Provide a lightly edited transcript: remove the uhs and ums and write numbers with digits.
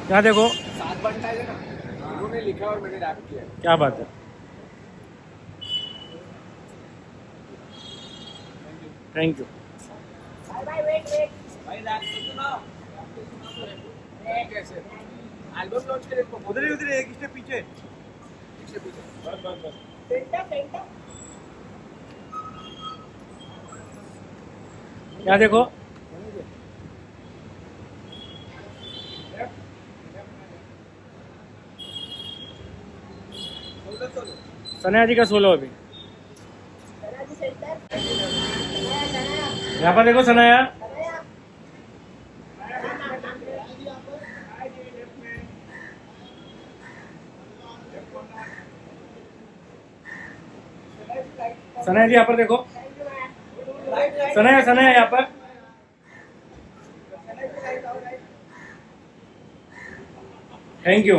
यहाँ देखो, 7 बनता है ना, उन्होंने लिखा और मैंने रैप किया। क्या बात है। Thank you. भाई रैप तो सुना। कैसे एल्बम लॉन्च के लिए उधर ही एक स्टेप पीछे, बस बस बस। यहाँ देखो, सनया जी का सोलो अभी। यहाँ पर देखो सनया। सनया जी यहाँ पर देखो, सनया सनया यहाँ पर। Thank you.